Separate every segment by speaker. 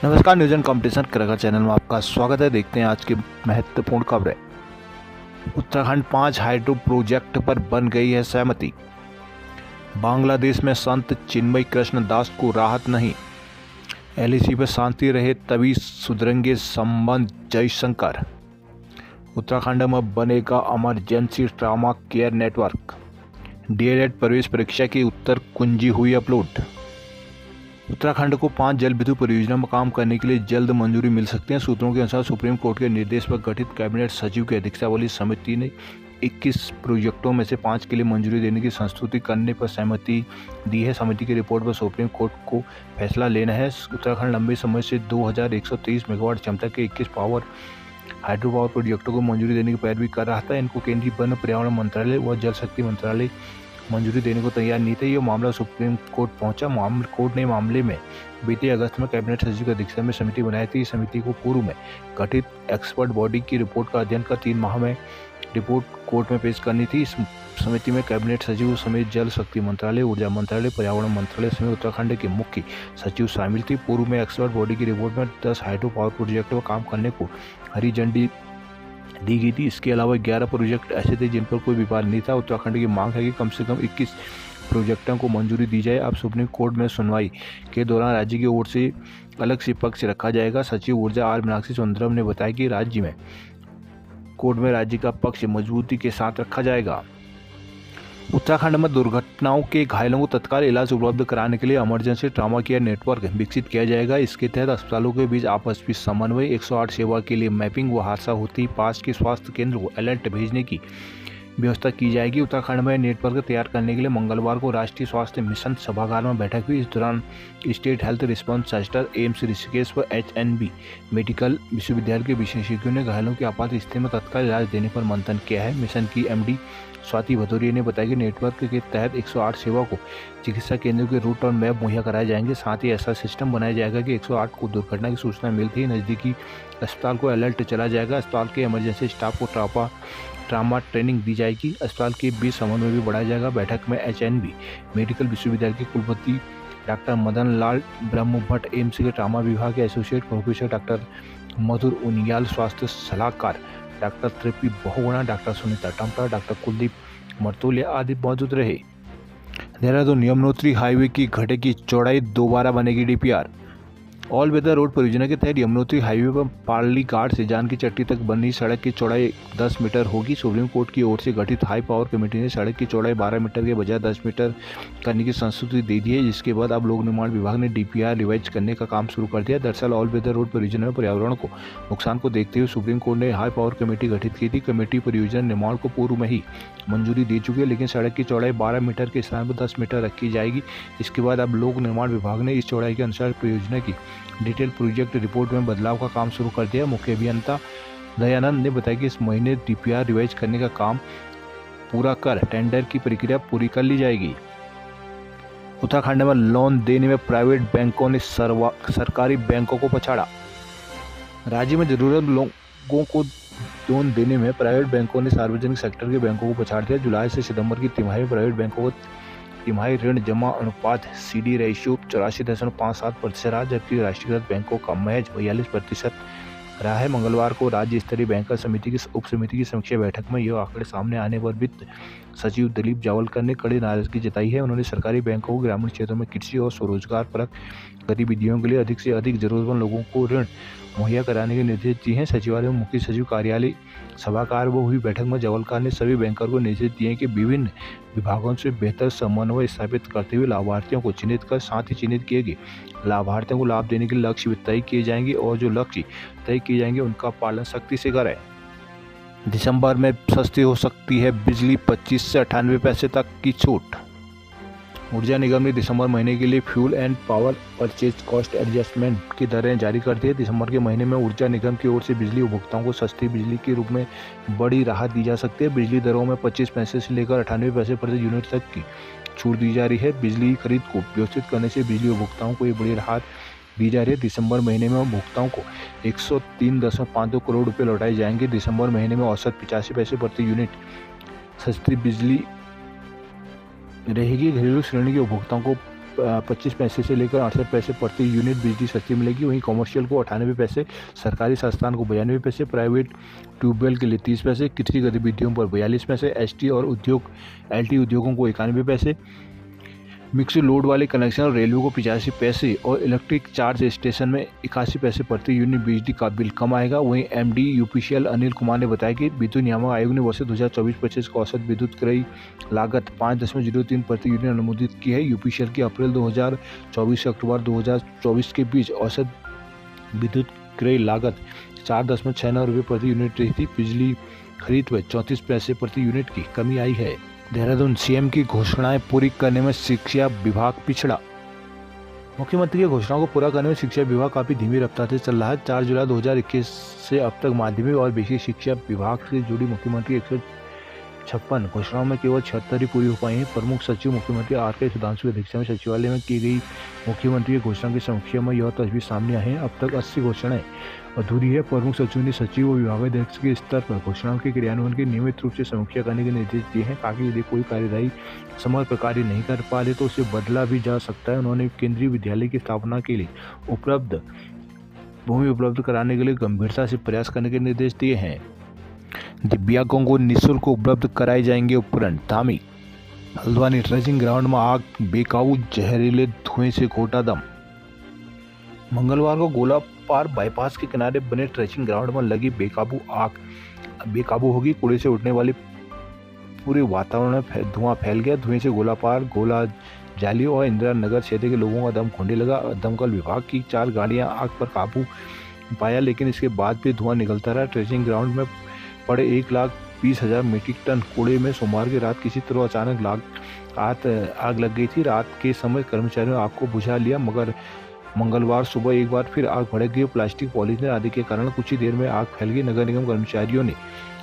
Speaker 1: नमस्कार, news and competition क्रगर channel में आपका स्वागत है। देखते हैं आज की महत्वपूर्ण खबरें। उत्तराखंड 5 हाइड्रो प्रोजेक्ट पर बन गई है सहमति। बांग्लादेश में संत चिन्मय कृष्ण दास को राहत नहीं। एलएसी पर शांति रहे तभी सुधरेंगे संबंध, जयशंकर। उत्तराखंड में बनेगा emergency trauma care network. DElEd प्रवेश परीक्षा की उत्तर कुंजी हुई अपलोड। उत्तराखंड को 5 जल विद्युत परियोजना में काम करने के लिए जल्द मंजूरी मिल सकती है। सूत्रों के अनुसार सुप्रीम कोर्ट के निर्देश पर गठित कैबिनेट सचिव की अध्यक्षता वाली समिति ने 21 प्रोजेक्टों में से 5 के लिए मंजूरी देने की संस्तुति करने पर सहमति दी है। समिति की रिपोर्ट पर सुप्रीम कोर्ट को फैसला लेना है। उत्तराखंड लंबे समय से 2123 मेगावाट क्षमता के 21 हाइड्रो पावर प्रोजेक्टों को मंजूरी देने की पैरवी कर रहा था। इनको केंद्रीय वन पर्यावरण मंत्रालय व जल शक्ति मंत्रालय मंजूरी देने को तैयार नहीं थे। ये मामला सुप्रीम कोर्ट पहुंचा। कोर्ट ने मामले में बीते अगस्त में कैबिनेट सचिव की अध्यक्षता में समिति बनाई थी। समिति को पूर्व में गठित एक्सपर्ट बॉडी की रिपोर्ट का अध्ययन कर 3 माह में रिपोर्ट कोर्ट में पेश करनी थी। इस समिति में कैबिनेट सचिव समेत जल शक्ति मंत्रालय, ऊर्जा मंत्रालय, पर्यावरण मंत्रालय समेत उत्तराखंड के मुख्य सचिव शामिल थी। पूर्व में एक्सपर्ट बॉडी की रिपोर्ट में 10 हाइड्रो पावर प्रोजेक्ट पर काम करने को हरी झंडी दी गई थी। इसके अलावा 11 प्रोजेक्ट ऐसे थे जिन पर कोई विवाद नहीं था। उत्तराखंड की मांग है कि कम से कम 21 प्रोजेक्टों को मंजूरी दी जाए। अब सुप्रीम कोर्ट में सुनवाई के दौरान राज्य की ओर से अलग से पक्ष रखा जाएगा। सचिव ऊर्जा आर मीनाक्षी सुंदरम ने बताया कि कोर्ट में राज्य का पक्ष मजबूती के साथ रखा जाएगा। उत्तराखंड में दुर्घटनाओं के घायलों को तत्काल इलाज उपलब्ध कराने के लिए इमरजेंसी ट्रॉमा केयर नेटवर्क विकसित किया जाएगा। इसके तहत अस्पतालों के बीच आपस में समन्वय, 108 सेवा के लिए मैपिंग व हादसा होती पास के स्वास्थ्य केंद्र को अलर्ट भेजने की व्यवस्था की जाएगी। उत्तराखंड में नेटवर्क तैयार करने के लिए मंगलवार को राष्ट्रीय स्वास्थ्य मिशन सभागार में बैठक हुई। इस दौरान state health response centre, AIIMS Rishikesh व एचएनबी मेडिकल विश्वविद्यालय के विशेषज्ञों ने घायलों की आपात स्थिति में तत्काल इलाज देने पर मंथन किया है। मिशन की एमडी स्वाति भदौरिया ने बताया कि नेटवर्क के तहत 108 सेवा को चिकित्सा केंद्रों के रूट और मैप मुहैया कराए जाएंगे। साथ ही ऐसा सिस्टम बनाया जाएगा कि 108 को दुर्घटना की सूचना मिलती ही नज़दीकी अस्पताल को अलर्ट चला जाएगा। अस्पताल के इमरजेंसी स्टाफ को ट्रामा ट्रेनिंग दी जाएगी। अस्पताल के बीच समन्वय भी बढ़ाया जाएगा। बैठक में एचएनबी मेडिकल विश्वविद्यालय के कुलपति डॉक्टर मदन लाल ब्रह्म भट्ट, एम्स के ट्रामा विभाग के एसोसिएट प्रोफेसर डॉक्टर मधुर उनियाल, स्वास्थ्य सलाहकार डॉक्टर तृप्ति बहुगुणा, डॉक्टर सुनीता टम्परा, डॉक्टर कुलदीप मर्तोलिया आदि मौजूद रहे। देहरादून यमुनोत्री हाईवे की घटे की चौड़ाई दोबारा बनेगी डीपीआर। ऑल वेदर रोड परियोजना के तहत यमुनोत्री हाईवे पर पार्ली घाट से जानकी चट्टी तक बनी सड़क की चौड़ाई 10 मीटर होगी। सुप्रीम कोर्ट की ओर से गठित हाई पावर कमेटी ने सड़क की चौड़ाई 12 मीटर के बजाय 10 मीटर करने की संस्तुति दे दी है, जिसके बाद अब लोक निर्माण विभाग ने डीपीआर रिवाइज करने का काम शुरू कर दिया। दरअसल ऑल वेदर रोड परियोजना में पर्यावरण को नुकसान को देखते हुए सुप्रीम कोर्ट ने हाई पावर कमेटी गठित की थी। कमेटी परियोजना निर्माण को पूर्व में ही मंजूरी दे चुकी है, लेकिन सड़क की चौड़ाई 12 मीटर के स्थान पर 10 मीटर रखी जाएगी। इसके बाद अब लोक निर्माण विभाग ने इस चौड़ाई के अनुसार परियोजना की डिटेल प्रोजेक्ट रिपोर्ट में बदलाव का काम शुरू कर दिया। मुख्य अभियंता दयानंद ने बताया कि इस महीने डीपीआर रिवाइज करने का काम पूरा कर टेंडर की प्रक्रिया पूरी कर ली जाएगी। उत्तराखंड में लोन देने में प्राइवेट बैंकों ने सरकारी बैंकों को पछाड़ा। राज्य में जरूरत लोगों को लोन देने में प्राइवेट बैंकों ने सार्वजनिक सेक्टर के बैंकों को पछाड़ दिया। जुलाई से सितंबर की तिमाही में प्राइवेट बैंकों को तिमाही ऋण जमा अनुपात सीडी रेशियो 84.57% रहा, जबकि राष्ट्रीयकृत बैंकों का महज 42% रहा है। मंगलवार को राज्य स्तरीय बैंकर समिति की उप समिति की समीक्षा बैठक में यह आंकड़े सामने आने पर वित्त सचिव दिलीप जावलकर ने कड़ी नाराजगी जताई है। उन्होंने सरकारी बैंकों को ग्रामीण क्षेत्रों में कृषि और स्वरोजगार परक गतिविधियों के लिए अधिक से अधिक जरूरतमंद लोगों को ऋण मुहैया कराने के निर्देश दिए हैं। सचिवालय में मुख्य सचिव कार्यालय सभागार में हुई बैठक में जावलकर ने सभी बैंकर को निर्देश दिए कि विभिन्न विभागों से बेहतर समन्वय स्थापित करते हुए लाभार्थियों को चिन्हित कर साथ ही चिन्हित किए गए लाभार्थियों को लाभ देने के लक्ष्य भी तय किए जाएंगे और जो लक्ष्य तय किए जाएंगे उनका पालन सख्ती से करें। दिसंबर में सस्ती हो सकती है बिजली, 25 से 98 पैसे तक की छूट। ऊर्जा निगम ने दिसंबर महीने के लिए fuel and power purchase cost adjustment की दरें जारी कर दी है। दिसंबर के महीने में ऊर्जा निगम की ओर से बिजली उपभोक्ताओं को सस्ती बिजली के रूप में बड़ी राहत दी जा सकती है। बिजली दरों में 25 पैसे से लेकर 98 पैसे प्रति यूनिट तक की छूट दी जा रही है। बिजली खरीद को व्यवस्थित करने से बिजली उपभोक्ताओं को ये बड़ी राहत दी जा रही है। दिसंबर महीने में उपभोक्ताओं को 103.52 करोड़ रुपये लौटाए जाएंगे। दिसंबर महीने में औसत 85 पैसे प्रति यूनिट सस्ती बिजली रहेगी। घरेलू श्रेणी के उपभोक्ताओं को 25 पैसे से लेकर 68 पैसे प्रति यूनिट बिजली सस्ती मिलेगी। वहीं कमर्शियल को 98 पैसे, सरकारी संस्थान को 92 पैसे, प्राइवेट ट्यूबवेल के लिए 30 पैसे, कृषि गतिविधियों पर 42 पैसे, एसटी और एलटी उद्योगों को 91 पैसे, मिक्स लोड वाले कनेक्शन रेलवे को 85 पैसे और इलेक्ट्रिक चार्ज स्टेशन में 81 पैसे प्रति यूनिट बिजली का बिल कम आएगा। वहीं एमडी यूपीसीएल अनिल कुमार ने बताया कि विद्युत नियामक आयोग ने वर्ष 2024-25 को औसत विद्युत क्रय लागत 5.03 प्रति यूनिट अनुमोदित की है। यूपीसीएल की अप्रैल 2024 से अक्टूबर 2024 के बीच औसत विद्युत क्रय लागत 4.69 रुपये प्रति यूनिट रही थी। बिजली खरीद में 34 पैसे प्रति यूनिट की कमी आई है। देहरादून, सीएम की घोषणाएं पूरी करने में शिक्षा विभाग पिछड़ा। मुख्यमंत्री की घोषणाओं को पूरा करने में शिक्षा विभाग काफी धीमी रफ्तार से चल रहा है। 4 जुलाई 2021 से अब तक माध्यमिक और बेसिक शिक्षा विभाग से जुड़ी मुख्यमंत्री 156 घोषणाओं में केवल 76 ही पूरी हो पाई हैं। प्रमुख सचिव मुख्यमंत्री आर.के. सुधांशु की अध्यक्षता में सचिवालय में की गई मुख्यमंत्री की घोषणा की समीक्षा में यह तस्वीर सामने आई है। अब तक 80 घोषणाएं अधूरी है। प्रमुख सचिव ने सचिव और विभागाध्यक्ष के स्तर पर घोषणाओं के क्रियान्वयन की नियमित रूप से समीक्षा करने के निर्देश दिए हैं, ताकि यदि कोई कार्यवाही समय पर कार्य नहीं कर पा रहे तो उसे बदला भी जा सकता है। उन्होंने केंद्रीय विद्यालय की स्थापना के लिए भूमि उपलब्ध कराने के लिए गंभीरता से प्रयास करने के निर्देश दिए हैं। दिव्यांगों को निःशुल्क उपलब्ध कराए जाएंगे उपकरण। धामी, हल्द्वानी ट्रेचिंग ग्राउंड में आग, बेकाबू जहरीले धुएं से घोटा दम। मंगलवार को गोलापार बाईपास के किनारे बने ट्रेचिंग ग्राउंड में लगी आग बेकाबू होगी। कूड़े से उठने वाली पूरे वातावरण में धुआं फैल गया। धुएं से गोलापार, गोला जाली और इंदिरा नगर क्षेत्र के लोगों का दम घुटने लगा। दमकल विभाग की 4 गाड़ियां आग पर काबू पाया, लेकिन इसके बाद भी धुआं निकलता रहा। ट्रेचिंग ग्राउंड में पड़े 1,20,000 मीट्रिक टन कूड़े में सोमवार की रात किसी तरह अचानक आग लग गई थी। रात के समय कर्मचारियों ने आग को बुझा लिया, मगर मंगलवार सुबह एक बार फिर आग भड़क गई। प्लास्टिक, पॉलीथीन आदि के कारण कुछ ही देर में आग फैल गई। नगर निगम कर्मचारियों ने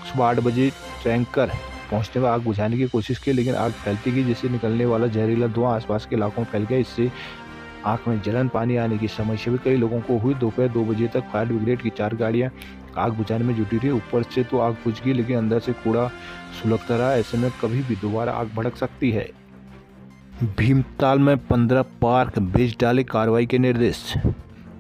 Speaker 1: सुबह 8 बजे टैंकर पहुंचने में आग बुझाने की कोशिश की, लेकिन आग फैलती गई, जिससे निकलने वाला जहरीला धुआं आसपास के इलाकों में फैल गया। इससे आंख में जलन, पानी आने की समस्या भी कई लोगों को हुई। दोपहर 2 बजे तक फायर ब्रिगेड की 4 गाड़ियां आग बुझाने में जुटी रही। ऊपर से तो आग बुझ गई, लेकिन अंदर से कूड़ा सुलगता रहा। ऐसे में कभी भी दोबारा आग भड़क सकती है। भीमताल में 15 पार्क बेच डाले, कार्रवाई के निर्देश।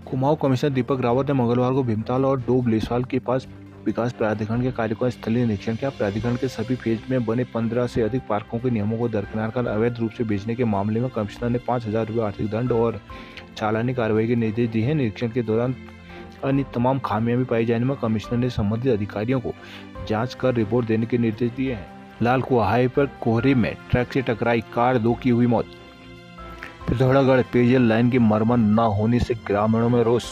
Speaker 1: कुमाऊं कमिश्नर दीपक रावत ने मंगलवार को भीमताल और डोबलेसवाल के पास विकास प्राधिकरण के कार्य का स्थलीय निरीक्षण किया। प्राधिकरण के सभी फेज में बने 15 से अधिक पार्कों के नियमों को दरकिनार कर अवैध रूप से बेचने के मामले में कमिश्नर ने 5,000 रुपये आर्थिक दंड और चालानी कार्रवाई के निर्देश दिए हैं। निरीक्षण के दौरान अन्य तमाम खामियां भी पाई जाने में कमिश्नर ने संबंधित अधिकारियों को जांच कर रिपोर्ट देने के निर्देश दिए हैं। लालकुआ हाईवे पर कोहरे में ट्रक से टकराई कार, 2 की हुई मौत। पिथौरागढ़ पेयजल लाइन की मरम्मत न होने से ग्रामीणों में रोष।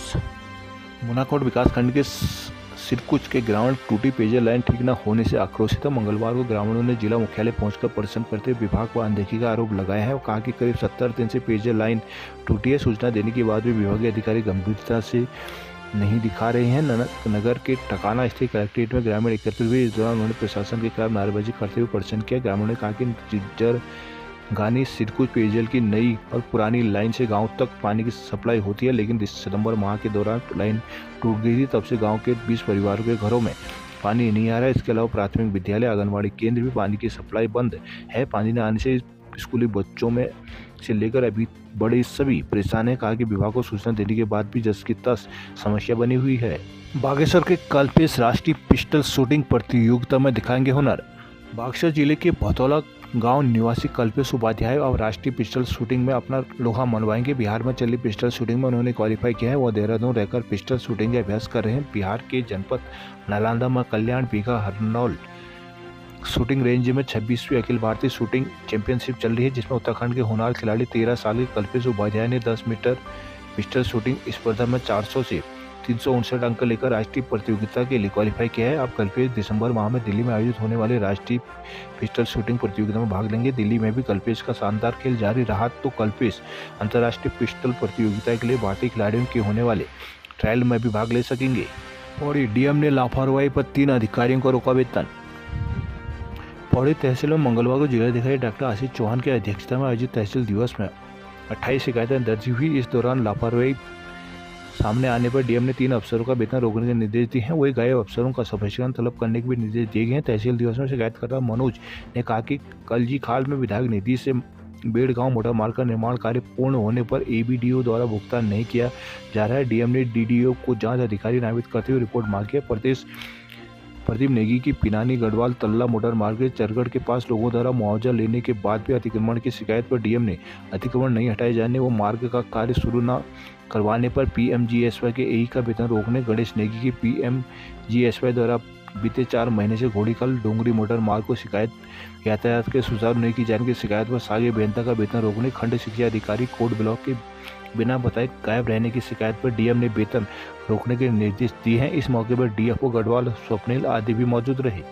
Speaker 1: मुनाकोट विकासखंड के सिरकुच के ग्रामीण टूटी पेयजल लाइन ठीक न होने से आक्रोशित है। मंगलवार को ग्रामीणों ने जिला मुख्यालय पहुंचकर प्रदर्शन करते हुए विभाग पर अनदेखी का आरोप लगाया है और कहा कि करीब 70 दिन से पेयजल लाइन टूटी है। सूचना देने के बाद भी विभागीय अधिकारी गंभीरता से नहीं दिखा रहे हैं। नगर के टकाना स्थित कलेक्ट्रेट में ग्रामीण एकत्रित हुए। इस दौरान उन्होंने प्रशासन के खिलाफ नारेबाजी करते हुए प्रदर्शन किया। ग्रामीणों ने कहा कि जिज्जर गानी सिरकुच पेयजल की नई और पुरानी लाइन से गांव तक पानी की सप्लाई होती है, लेकिन सितंबर माह के दौरान लाइन टूट गई थी। तब से गांव के 20 परिवारों के घरों में पानी नहीं आ रहा है। इसके अलावा प्राथमिक विद्यालय, आंगनबाड़ी केंद्र भी पानी की सप्लाई बंद है। पानी न आने से स्कूली बच्चों में से लेकर अभी बड़े सभी परेशान है। कहा कि विभाग को सूचना देने के बाद भी जस की तस समस्या बनी हुई है। बागेश्वर के कल्पेश राष्ट्रीय पिस्टल शूटिंग प्रतियोगिता में दिखाएंगे हुनर। बागेश्वर जिले के भतौला गांव निवासी कल्पेश उपाध्याय अब राष्ट्रीय पिस्टल शूटिंग में अपना लोहा मनवाएंगे। बिहार में चली पिस्टल शूटिंग में उन्होंने क्वालिफाई किया है। वह देहरादून रहकर पिस्टल शूटिंग का अभ्यास कर रहे हैं। बिहार के जनपद नालंदा में कल्याण बीघा हरनौल शूटिंग रेंज में 26वीं अखिल भारतीय शूटिंग चैंपियनशिप चल रही है, जिसमें उत्तराखंड के होनहार खिलाड़ी 13 साल के कल्पेश उपाध्याय ने 10 मीटर पिस्टल शूटिंग स्पर्धा में 400 से 359 अंक लेकर राष्ट्रीय प्रतियोगिता के लिए क्वालिफाई किया है। अब कल्पेश दिसंबर माह में दिल्ली में आयोजित होने वाले राष्ट्रीय पिस्टल शूटिंग प्रतियोगिता में भाग लेंगे। दिल्ली में भी कल्पेश का शानदार खेल जारी रहा तो कल्पेश अंतर्राष्ट्रीय पिस्टल प्रतियोगिता के लिए भारतीय खिलाड़ियों के होने वाले ट्रायल में भी भाग ले सकेंगे। और डीएम ने लापरवाही पर 3 अधिकारियों को रोका वेतन। पौड़ी तहसील में मंगलवार को जिलाधिकारी डॉक्टर आशीष चौहान की अध्यक्षता में आयोजित तहसील दिवस में 28 शिकायतें दर्ज हुई। इस दौरान लापरवाही सामने आने पर डीएम ने 3 अफसरों का वेतन रोकने के निर्देश दिए हैं। वही गायब अफसरों का स्पष्टीकरण तलब करने के भी निर्देश दिए गए हैं। तहसील दिवस में शिकायतकर्ता मनोज ने कहा कि कलजी खाल में विधायक निधि से बेड़गांव मोटर मार्ग का निर्माण कार्य पूर्ण होने पर एबीडीओ द्वारा भुगतान नहीं किया जा रहा है। डीएम ने डीडीओ को जांच अधिकारी नामित करते हुए रिपोर्ट मांगी है। प्रदीप नेगी की पिनानी गढ़वाल तल्ला मोटर मार्ग के चरगढ़ के पास लोगों द्वारा मुआवजा लेने के बाद भी अतिक्रमण की शिकायत पर डीएम ने अतिक्रमण नहीं हटाए जाने व मार्ग का कार्य शुरू न करवाने पर पीएमजीएसवाई के एई का वेतन रोकने गणेश नेगी की पीएमजीएसवाई द्वारा बीते 4 महीने से घोड़ीकल डोंगरी मोटर मार्ग को शिकायत यातायात के सुचारू नहीं की जाने की शिकायत पर सागे अभियंता का वेतन रोकने खंड शिक्षा अधिकारी कोट ब्लॉक के बिना बताए गायब रहने की शिकायत पर डीएम ने वेतन रोकने के निर्देश दिए हैं। इस मौके पर डीएफओ गढ़वाल स्वप्निल आदि भी मौजूद रहे।